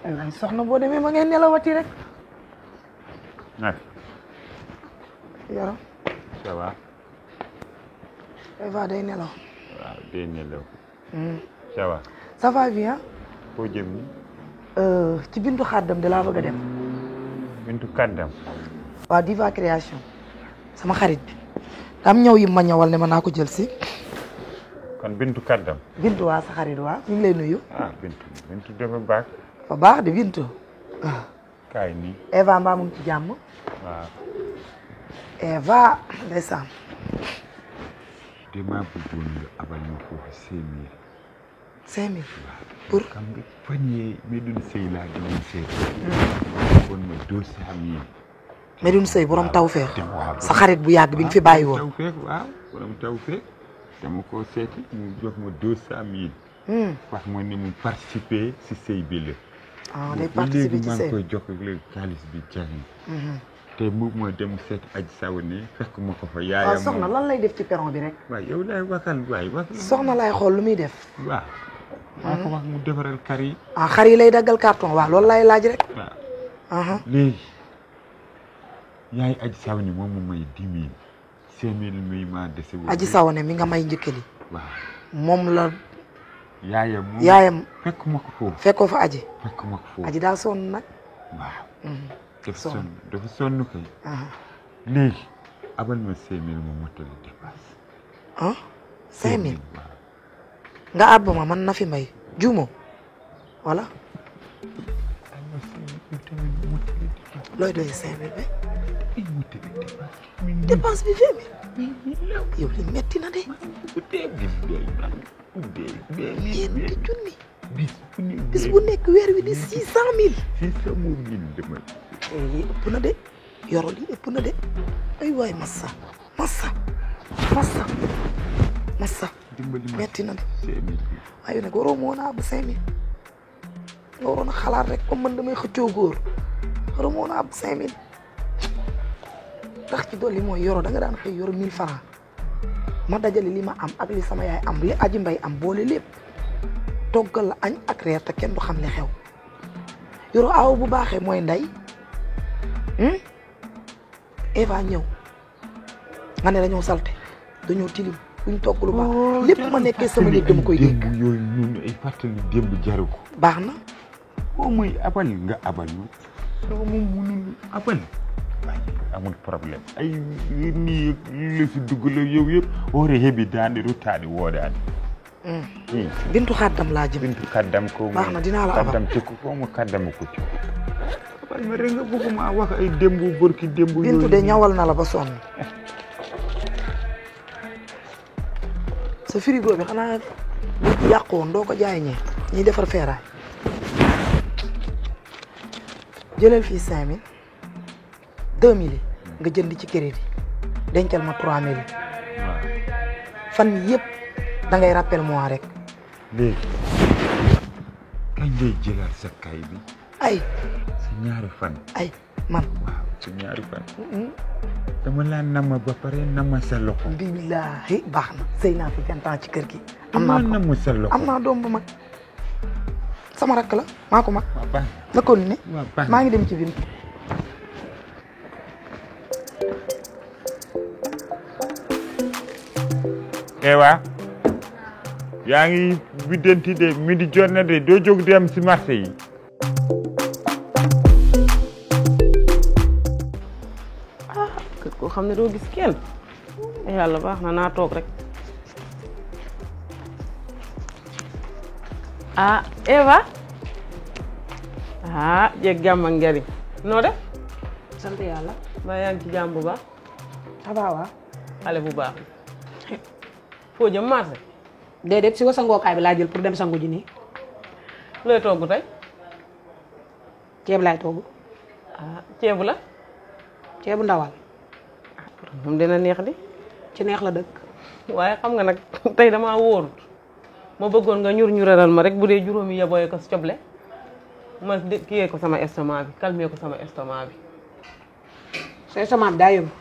ay soxna boo demee ma ngeen nelawati rek. nag. Yoro. ça va. Eva day nelaw. waaw day nelaw. ça va. ça va bien. foo jëm ni. ci bintu xaddam de laa bëgg a dem. bintu kàddam. waaw Diva création sama xarit bi. am ñëw yi ma ñëwal ne ma naa ko jël si. kon bintu kàddam. bintu waa sa xarit waa ñu ngi lay nuyu. ah bintu dafa baax. fa baax de bintu. kaay nii. Eva mbaa mu ngi ci jàmm. waaw. Eva ndeysaan. damaa bëggoon nga abal ma foofu 5000. 5000. pour xam nga fan yii Medoune Seye laa demoon seet. kon ma 200000. Medoune Seye borom tawfeex sa xarit bu yàgg bi nga fi bàyyi woon. tawfeex waaw borom tawfeex dama ko seeti mu jox ma 200000. wax ma ni mu participer si sëy bi la. ah day participer ci maa ngi sëy koy jox léegi xaalis bi jariñ. te mu ma dem seet aji saw ne fekk ma ko fa. yaayam waaw soxna lan lay def ci perron bi rek. waaw yow laay waxal waay wax. soxna lay xool lu muy def. waaw. maa ko wax mu defaral kar yi. ah xar yi lay daggal carton waaw loolu lay laaj rek. waaw. léegi yaay aji saw ne moom mu may 10 000. 5000 muy maa dese. aji saw ne mi nga may njëkkali. waaw. moom la. yaayam fekk ma ko foofu. fekkoo fa aji. fekk ma ko foofu aji daa sonn nag. waaw. dafa sonn kay. léegi abal ma 5000 ma mottali dépasse. ah 5000 waaw. nga àbb ma man na fi mbay juumoo voilà. looy doy 5000 bi. dépense bi 20000. yow li metti na de. ñeenti junni. bis bu nekk weer wi di 600000. 600000 dama. ëpp na de yoro li ëpp na de ay waay massa metti na de waaye nag waroo ma woon a àbb 5000 nga waroon a xalaat rek comme man damay xëccoo góor waroo ma woon a àbb 5000 ndax ci dolli mooy yoro da nga daan xëy yoro 1000 francs ma dajale li ma am ak li sama yaay am li aji mbay am boole lépp toggal la añ ak reer te kenn du xam li xew yoro aw bu baaxee mooy nday Eva ñëw nga ne dañoo salte dañoo tilim buñ togg lu baax lépp ma nekkee sama néeg dama koy dégg. démb yooyu ñun ay fàttali démb jaru ko. baax na. boo muy abal nga abal ñu. soo moom mënul abal. waaye amul problème ay nii la fi dugg la yow yëpp woore heɓi daande ruttaade woodaade. bintu xaddam laa jëm. bintu kaddam ko. baax na dinaa la abal kaddam te ko mu kaddam ko ci. abal ma rek nga bëgguma wax ay démb borki démb yooyu. bintu de ñawal na la ba sonn. sa frigo bi xanaa bu yàqu woon doo ko jaay ñee ñiy defar feeraay. jëlal fii 5000 2000 nga jënd ci crédit dencal ma 3000. waaw. fan yëpp da ngay rappel moi rek. léegi kañ ngay jëlaat sa kay bi. ay. sa ñaari fan. ay man. waaw sa ñaari fan. dama laa nama ba pare nama sa loxo. billaahi baax na sëy naa fi 20 ans ci kër gi. dama nama sa loxo am naa doom bu mag. sama rakk la maa ko mag. waaw baax na ko ne. waaw baax maa ngi dem ci biir. Ewa yaa ngi biddanti de midi jot na de doo jóg dem si marché yi. kër koo xam ne doo gis kenn yàlla baax na naa toog rek. ah Eva jeeg jàmm ak njariñ noo def. sant yàlla. mbaa yaa ngi ci jàmm bu baax. ça va waaw. xale bu baax foo jëm marché. déedéet si wa sangookaay bi laa jël pour dem sangu ji nii. looy togg tey. ceeb laay togg. ceebu la. ceebu ndawal. moom dina neex di. ci neex la dëkk. waaye xam nga nag tey damaa wóorut ma bëggoon nga ñuraral ma rek bu dee juróomi yaboye ko coble ma kiyee ko sama estomac bi calmer ko sama estomac bi. sa estomac bi daa yóbbu.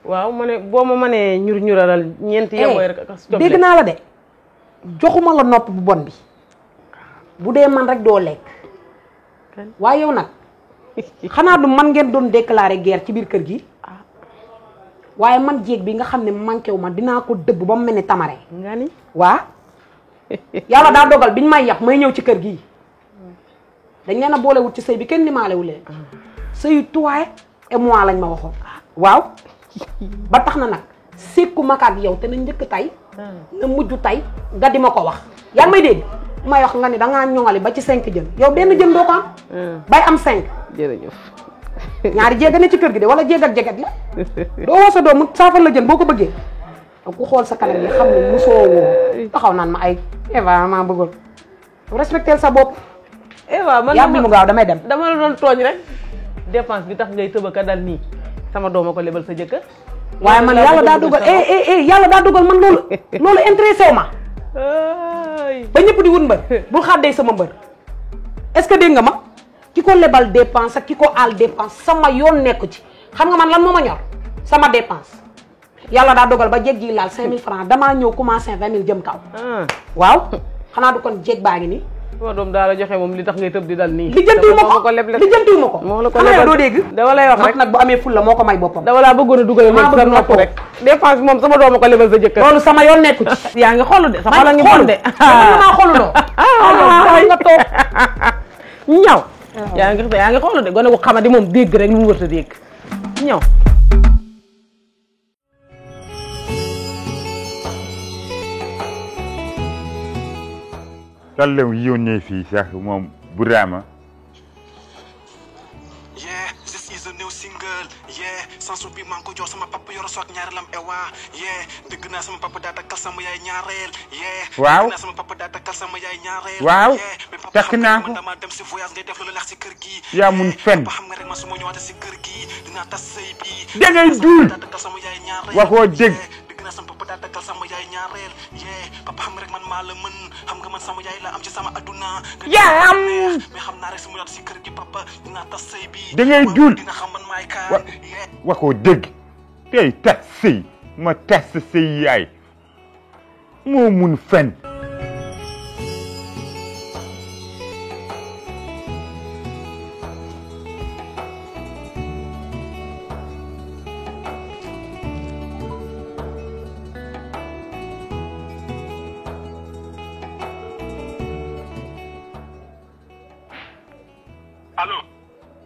waaw ma ne boo ma mënee ñuralal ñeenti yaboye rek ak coble. dégg naa la de joxuma la nopp bu bon bi bu dee man rek doo lekk waaye yow nag xanaa du man ngeen doon déclarer guerre ci biir kër gi waaye man jéeg bi nga xam ne manqué wu ma dinaa ko dëbb ba mu mel ni tamare nga ni waa yàlla daa dogal biñ may yàpp may ñëw ci kër gi dañ leen a boolewut ci sëy bi kenn limaalewu leen sëyu toi et moi lañ ma waxoon waaw ba tax na nag sikku ma ak yow te na njëkk tay na mujj tay nga di ma ko wax yaa ngi may dégg may wax nga ni dangaa ñoŋali ba ci 5 jën yow benn jën doo ko am bay am 5 jërëjëf ñaari jéega ne ci kër gi de wala jéeg ak jeget la doo woo sa doom mu saafara la jën boo ko bëggee ku xool sa kanam yi xam ne musoo woo taxaw naan ma ay Eva maa bëggoon respectel sa bopp Eva man yàbbi mu gaaw damay dem dama la doon tooñ rek dépense bi tax ngay tëbaka dal nii sama dooma ko lebal sa jëkkër waaye man yàlla daa dogal yàlla daa dogal man loolu intéressé wu ma ba ñëpp di wut mbër bul xàddee sama mbër est-ce que dégg nga ma ki ko lebal dépense ak ki ko aal dépense sama yoon nekku ci xam nga man lan moo ma ñor sama dépense yàlla daa dogal ba jeeg ji laal 5000 francs damaa ñëw commencé 20000 jëm kaw waaw xanaa du kon jeeg baa ngi nii sama doom daa la joxe moom li tax ngay tëb di dal nii lijjantiwuma ko lijjantiwuma ko moo la ko xanaa yow doo dégg dama lay wax rek nag bu amee ful la moo ko may boppam dama laa bëggoon a dugal léegi sa nopp rek dépense moom sama dooma ko lebal sa jëkkër loolu sama yoon nekku ci yaa ngi xolu de sa xol a ngi bon de maa xoluloo nga toog ñaw yaa ngi xolu de gone gu xamadi moom dégg rek lu mu wërta dégg ñaw lan la yónnee fii sax moom Burama. yeah this is a new single yeah sansu bi maa ngi ko jox sama papa yoro soog ñaareelam ewa yeah dëgg naa sama papa daa takkal sama yaay ñaareel yeah waaw dëgg naa sama papa daa takkal sama yaay ñaareel waaw mais takk naa ko dama dem si voyage ngay def lu la leex si kër gi yaa mun fen papa xam nga rek ma su ma ñëwaatee si kër gi dinaa tas sëy bi da ngay duul daa takkal sama yaay ñaareel waxoo dégg dëgg naa sama papa daa takkal sama yaay ñaareel yeah papa xam nga rek man maa la mën xam nga man sama yaay la am ci sama aduna yaa am mais xam naa rek su ma ñëwaatee si kër gi papa dinaa tas sëy bi da ngay duul dina xam man maay kaan waxoo dégg tey tas sëy ma tas sëy yaay moo mun fen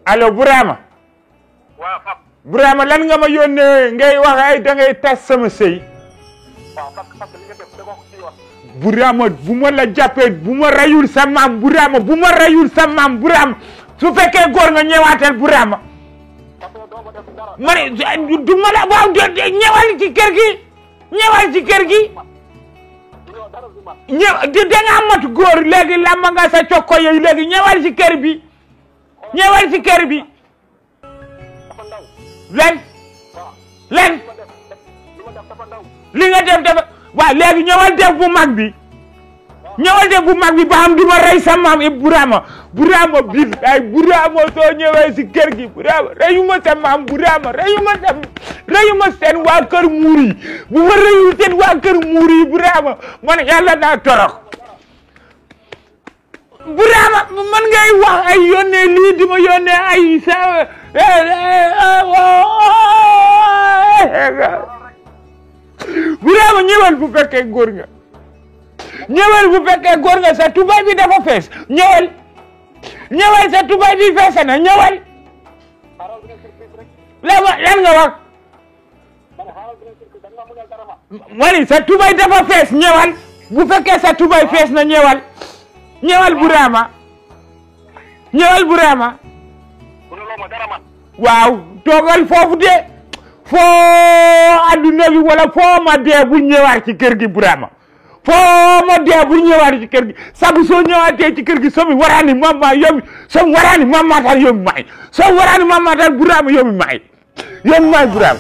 allo Burama waaw pap Burama lan nga ma yónnee ngay wax ay da ngay tas sama sëy waaw pap li nga def da ko ci wax Burama bu ma la jàppee bu ma rayul sa maam Burama bu ma rayul sa maam Burama su fekkee góor nga ñëwaatal Burama ma ne du ma la waaw ñëwal ci kër gi ñëwal ci kër gi da nga mat góor léegi lamba nga sa cokko yooyu léegi ñëwal ci kër bi ñëwal ci kër bi len li nga def dafa waaw léegi ñëwal def bu mag bi ñëwal def bu mag bi ba xam du ma rey sa maam Burama bil ay Burama soo ñëwee si kër gi Burama reyuma sa maam Burama reyuma seen waa kër muur yi bu ma reyul seen waa kër muur yi Burama man yàlla naa torox Burama man ngay wax ay yónnee lii di ma yónnee ay sa Burama ñëwal bu fekkee góor nga ñëwal bu fekkee góor nga sa tubaay bi dafa fees ñëwal sa tubaay bi fees na ñëwal lan nga wax mani sa tubaay dafa fees ñëwal bu fekkee sa tubaay fees na ñëwal Burama waaw toogal foofu de foo adduna bi wala foo ma dee bu ñëwaat ci kër gi Burama foo ma dee bu ñëwaat ci kër gi sabu soo ñëwaatee ci kër gi somi warani mamma yomi somi warani mamma tan yomi may somi warani mamma tan Burama yomi may Burama